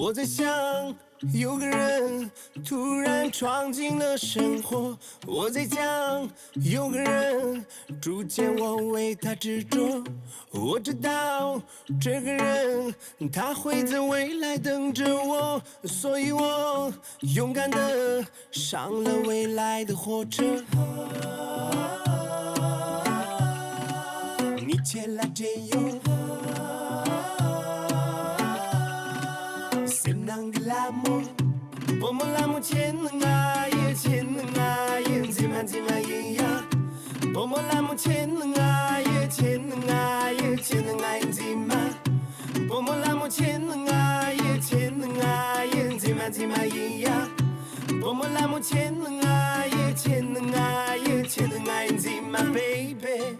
我在想，有个人突然闯进了生活。我在讲，有个人逐渐我为他执着。我知道这个人他会在未来等着我，所以我勇敢地上了未来的火车。你且来接yo senang gelamu Pomolamu chenga ye chenga ye Zima zima ye ya Pomolamu chenga ye chenga ye Chenga ye zima Pomolamu chenga ye chenga ye Zima zima ye ya Pomolamu chenga ye chenga ye Chenga ye zima baby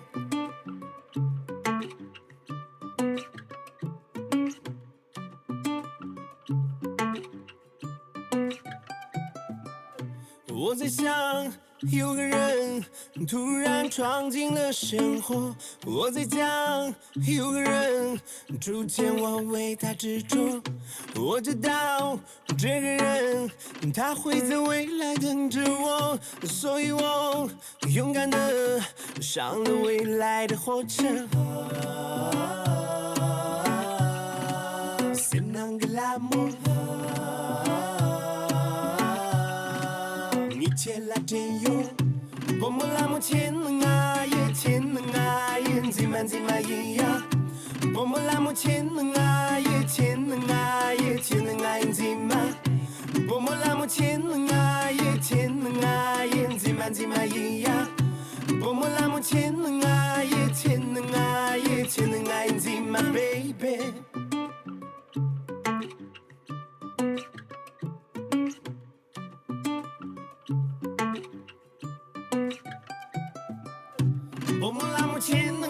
我在想，有个人突然闯进了生活。我在讲，有个人逐渐我为他执着。我知道这个人他会在未来等着我，所以我勇敢地上了未来的火车。Senang gelamu你且来接yo Pomolamu chenga ye chenga ye Zima zima ye ya Pomolamu chenga ye chenga ye Chenga ye zima Pomolamu chenga ye chenga ye Zima zima ye ya Pomolamu chenga ye chenga ye Chenga ye zima baby Pomolamu chenga